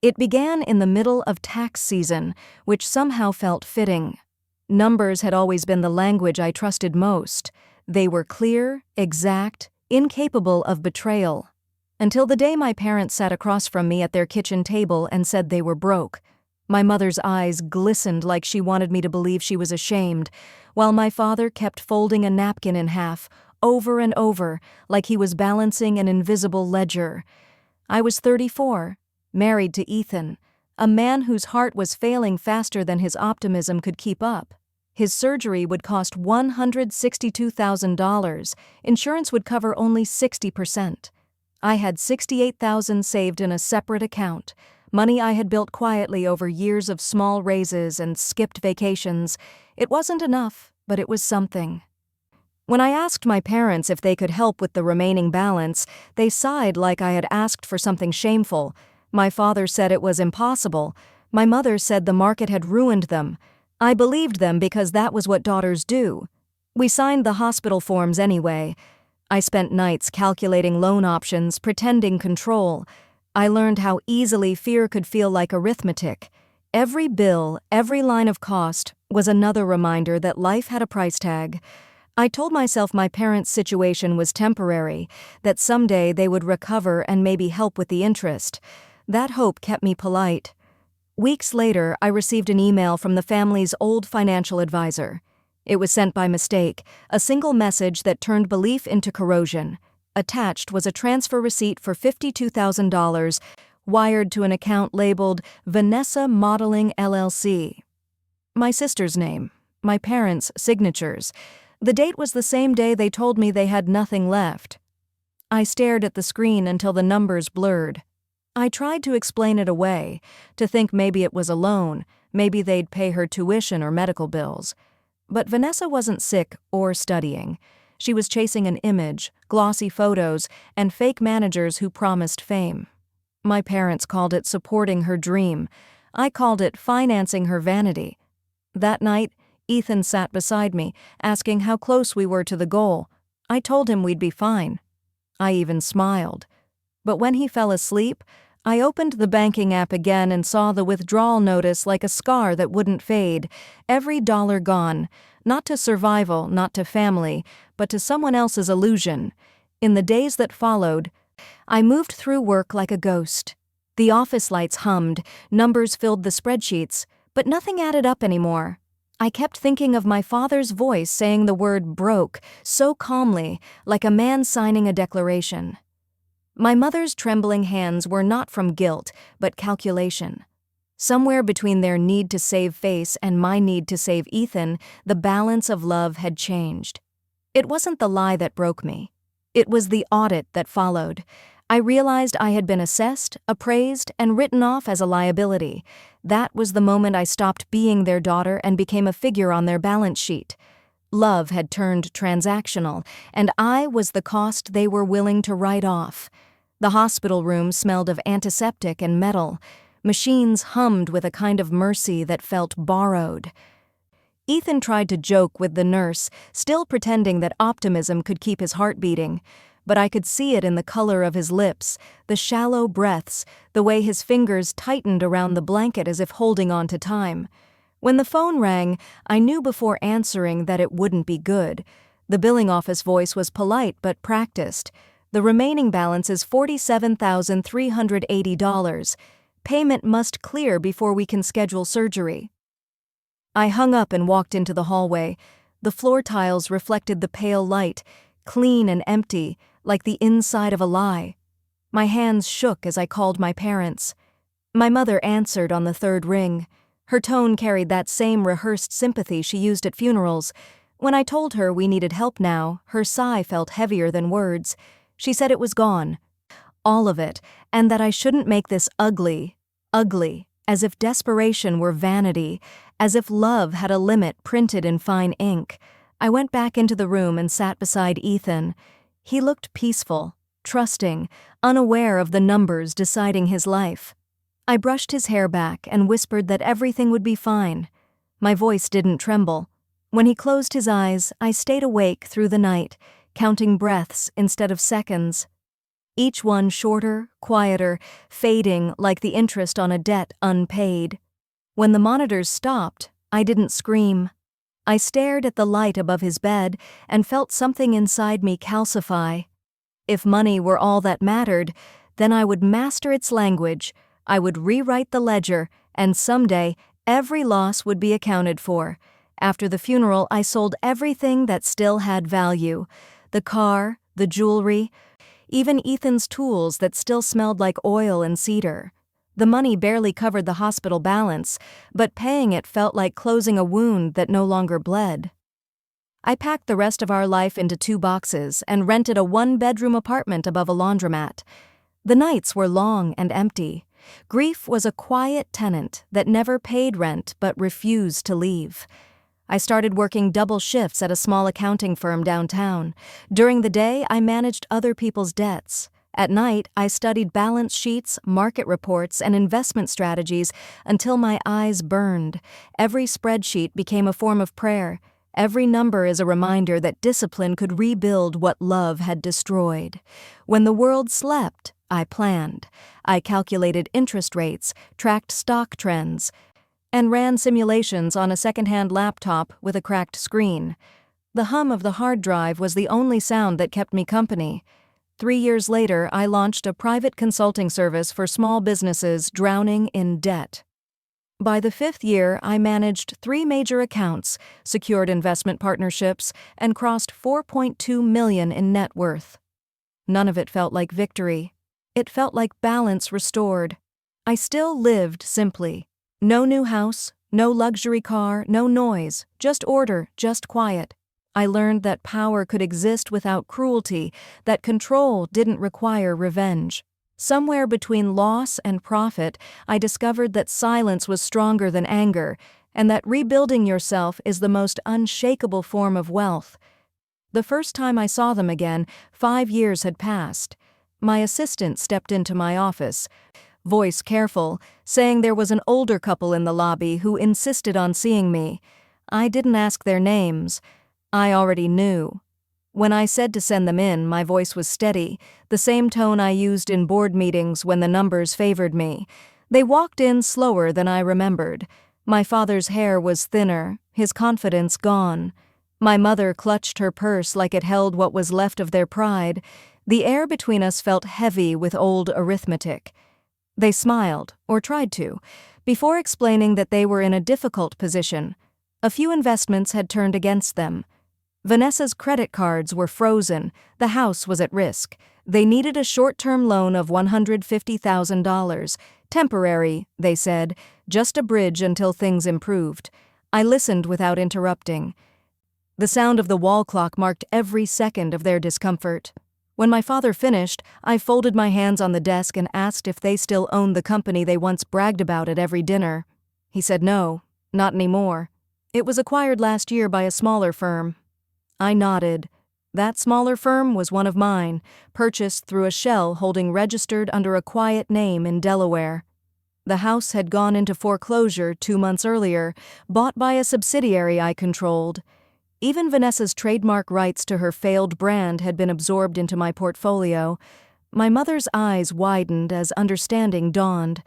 It began in the middle of tax season, which somehow felt fitting. Numbers had always been the language I trusted most. They were clear, exact, incapable of betrayal. Until the day my parents sat across from me at their kitchen table and said they were broke. My mother's eyes glistened like she wanted me to believe she was ashamed, while my father kept folding a napkin in half, over and over, like he was balancing an invisible ledger. I was 34, married to Ethan, a man whose heart was failing faster than his optimism could keep up. His surgery would cost $162,000. Insurance would cover only 60%. I had $68,000 saved in a separate account, money I had built quietly over years of small raises and skipped vacations. It wasn't enough, but it was something. When I asked my parents if they could help with the remaining balance, they sighed like I had asked for something shameful. My father said it was impossible. My mother said the market had ruined them. I believed them because that was what daughters do. We signed the hospital forms anyway. I spent nights calculating loan options, pretending control. I learned how easily fear could feel like arithmetic. Every bill, every line of cost, was another reminder that life had a price tag. I told myself my parents' situation was temporary, that someday they would recover and maybe help with the interest. That hope kept me polite. Weeks later, I received an email from the family's old financial advisor. It was sent by mistake, a single message that turned belief into corrosion. Attached was a transfer receipt for $52,000, wired to an account labeled Vanessa Modeling LLC. My sister's name, my parents' signatures. The date was the same day they told me they had nothing left. I stared at the screen until the numbers blurred. I tried to explain it away, to think maybe it was a loan, maybe they'd pay her tuition or medical bills. But Vanessa wasn't sick or studying. She was chasing an image, glossy photos, and fake managers who promised fame. My parents called it supporting her dream. I called it financing her vanity. That night, Ethan sat beside me, asking how close we were to the goal. I told him we'd be fine. I even smiled. But when he fell asleep, I opened the banking app again and saw the withdrawal notice like a scar that wouldn't fade. Every dollar gone. Not to survival, not to family, but to someone else's illusion. In the days that followed, I moved through work like a ghost. The office lights hummed, numbers filled the spreadsheets, but nothing added up anymore. I kept thinking of my father's voice saying the word broke, so calmly, like a man signing a declaration. My mother's trembling hands were not from guilt, but calculation. Somewhere between their need to save face and my need to save Ethan, the balance of love had changed. It wasn't the lie that broke me. It was the audit that followed. I realized I had been assessed, appraised, and written off as a liability. That was the moment I stopped being their daughter and became a figure on their balance sheet. Love had turned transactional, and I was the cost they were willing to write off. The hospital room smelled of antiseptic and metal. Machines hummed with a kind of mercy that felt borrowed. Ethan tried to joke with the nurse, still pretending that optimism could keep his heart beating. But I could see it in the color of his lips, the shallow breaths, the way his fingers tightened around the blanket as if holding on to time. When the phone rang, I knew before answering that it wouldn't be good. The billing office voice was polite but practiced. The remaining balance is $47,380. Payment must clear before we can schedule surgery. I hung up and walked into the hallway. The floor tiles reflected the pale light, clean and empty, like the inside of a lie. My hands shook as I called my parents. My mother answered on the third ring. Her tone carried that same rehearsed sympathy she used at funerals. When I told her we needed help now, her sigh felt heavier than words. She said it was gone. All of it, and that I shouldn't make this ugly, as if desperation were vanity, as if love had a limit printed in fine ink. I went back into the room and sat beside Ethan. He looked peaceful, trusting, unaware of the numbers deciding his life. I brushed his hair back and whispered that everything would be fine. My voice didn't tremble. When he closed his eyes, I stayed awake through the night, counting breaths instead of seconds. each one shorter, quieter, fading like the interest on a debt unpaid. When the monitors stopped, I didn't scream. I stared at the light above his bed and felt something inside me calcify. If money were all that mattered, then I would master its language, I would rewrite the ledger, and someday every loss would be accounted for. After the funeral, I sold everything that still had value. The car, the jewelry, even Ethan's tools that still smelled like oil and cedar. The money barely covered the hospital balance, but paying it felt like closing a wound that no longer bled. I packed the rest of our life into 2 boxes and rented a 1-bedroom apartment above a laundromat. The nights were long and empty. Grief was a quiet tenant that never paid rent but refused to leave. I started working double shifts at a small accounting firm downtown. During the day, I managed other people's debts. At night, I studied balance sheets, market reports, and investment strategies until my eyes burned. Every spreadsheet became a form of prayer. Every number is a reminder that discipline could rebuild what love had destroyed. When the world slept, I planned. I calculated interest rates, tracked stock trends, and ran simulations on a second-hand laptop with a cracked screen. The hum of the hard drive was the only sound that kept me company. 3 years later, I launched a private consulting service for small businesses drowning in debt. By the 5th year, I managed 3 major accounts, secured investment partnerships, and crossed $4.2 million in net worth. None of it felt like victory. It felt like balance restored. I still lived simply. No new house, no luxury car, no noise, just order, just quiet. I learned that power could exist without cruelty, that control didn't require revenge. Somewhere between loss and profit, I discovered that silence was stronger than anger, and that rebuilding yourself is the most unshakable form of wealth. The first time I saw them again, 5 years had passed. My assistant stepped into my office, voice careful, saying there was an older couple in the lobby who insisted on seeing me. I didn't ask their names. I already knew. When I said to send them in, my voice was steady, the same tone I used in board meetings when the numbers favored me. They walked in slower than I remembered. My father's hair was thinner, his confidence gone. My mother clutched her purse like it held what was left of their pride. The air between us felt heavy with old arithmetic. They smiled, or tried to, before explaining that they were in a difficult position. A few investments had turned against them. Vanessa's credit cards were frozen, the house was at risk. They needed a short-term loan of $150,000. Temporary, they said, just a bridge until things improved. I listened without interrupting. The sound of the wall clock marked every second of their discomfort. When my father finished, I folded my hands on the desk and asked if they still owned the company they once bragged about at every dinner. He said no, not anymore. It was acquired last year by a smaller firm. I nodded. That smaller firm was one of mine, purchased through a shell holding registered under a quiet name in Delaware. The house had gone into foreclosure 2 months earlier, bought by a subsidiary I controlled. Even Vanessa's trademark rights to her failed brand had been absorbed into my portfolio. My mother's eyes widened as understanding dawned.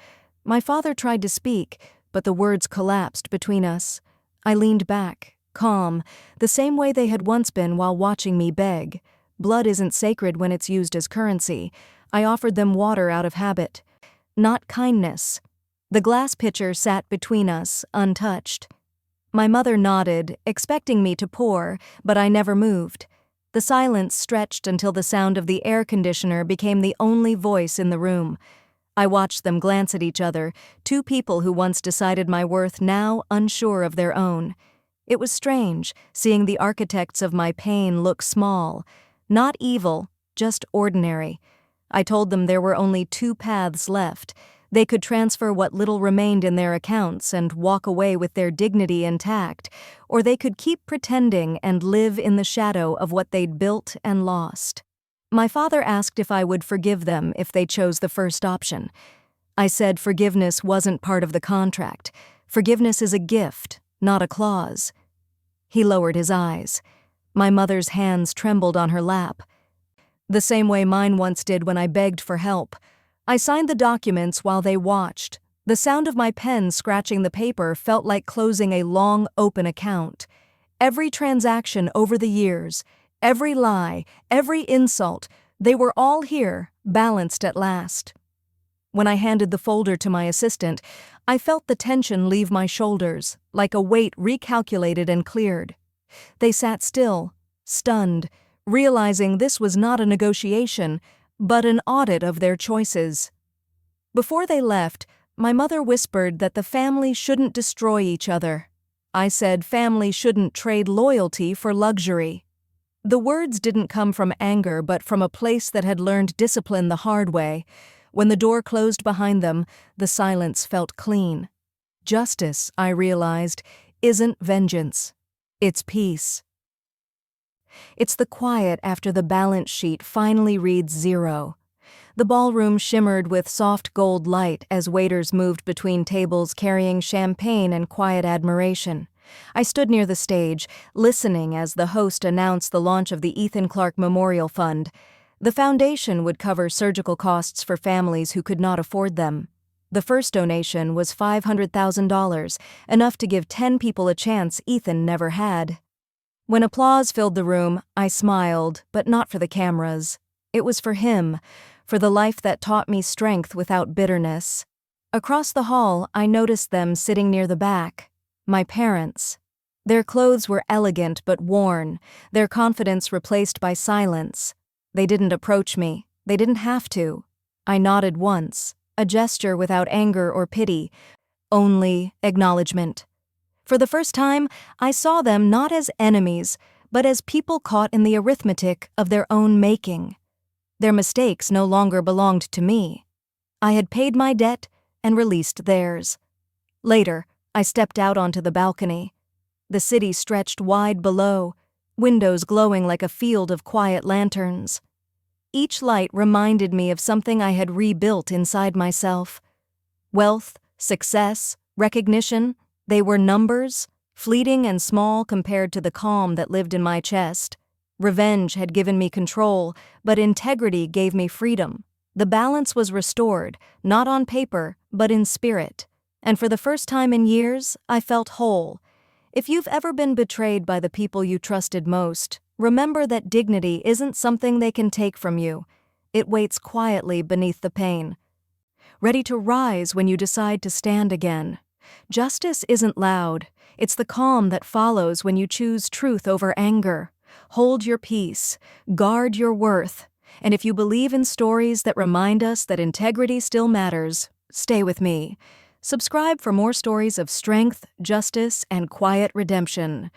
My father tried to speak, but the words collapsed between us. I leaned back, calm, the same way they had once been while watching me beg. Blood isn't sacred when it's used as currency. I offered them water out of habit, not kindness. The glass pitcher sat between us, untouched. My mother nodded, expecting me to pour, but I never moved. The silence stretched until the sound of the air conditioner became the only voice in the room. I watched them glance at each other, 2 people who once decided my worth, now unsure of their own. It was strange, seeing the architects of my pain look small. Not evil, just ordinary. I told them there were only 2 paths left. They could transfer what little remained in their accounts and walk away with their dignity intact, or they could keep pretending and live in the shadow of what they'd built and lost. My father asked if I would forgive them if they chose the first option. I said forgiveness wasn't part of the contract. Forgiveness is a gift, not a clause. He lowered his eyes. My mother's hands trembled on her lap. the same way mine once did when I begged for help. I signed the documents while they watched. The sound of my pen scratching the paper felt like closing a long, open account. Every transaction over the years, every lie, every insult, they were all here, balanced at last. When I handed the folder to my assistant, I felt the tension leave my shoulders, like a weight recalculated and cleared. They sat still, stunned, realizing this was not a negotiation, but an audit of their choices. Before they left, my mother whispered that the family shouldn't destroy each other. I said family shouldn't trade loyalty for luxury. The words didn't come from anger, but from a place that had learned discipline the hard way. When the door closed behind them, the silence felt clean. Justice, I realized, isn't vengeance. It's peace. It's the quiet after the balance sheet finally reads zero. The ballroom shimmered with soft gold light as waiters moved between tables carrying champagne and quiet admiration. I stood near the stage, listening as the host announced the launch of the Ethan Clark Memorial Fund. The foundation would cover surgical costs for families who could not afford them. The first donation was $500,000, enough to give 10 people a chance Ethan never had. When applause filled the room, I smiled, but not for the cameras. It was for him, for the life that taught me strength without bitterness. Across the hall, I noticed them sitting near the back. My parents. Their clothes were elegant but worn, their confidence replaced by silence. They didn't approach me. They didn't have to. I nodded once, a gesture without anger or pity, only acknowledgement. For the first time, I saw them not as enemies, but as people caught in the arithmetic of their own making. Their mistakes no longer belonged to me. I had paid my debt and released theirs. Later, I stepped out onto the balcony. The city stretched wide below, windows glowing like a field of quiet lanterns. Each light reminded me of something I had rebuilt inside myself. Wealth, success, recognition, they were numbers, fleeting and small compared to the calm that lived in my chest. Revenge had given me control, but integrity gave me freedom. The balance was restored, not on paper, but in spirit. And for the first time in years, I felt whole. If you've ever been betrayed by the people you trusted most, remember that dignity isn't something they can take from you. It waits quietly beneath the pain, ready to rise when you decide to stand again. Justice isn't loud. It's the calm that follows when you choose truth over anger. Hold your peace, guard your worth, and if you believe in stories that remind us that integrity still matters, stay with me. Subscribe for more stories of strength, justice, and quiet redemption.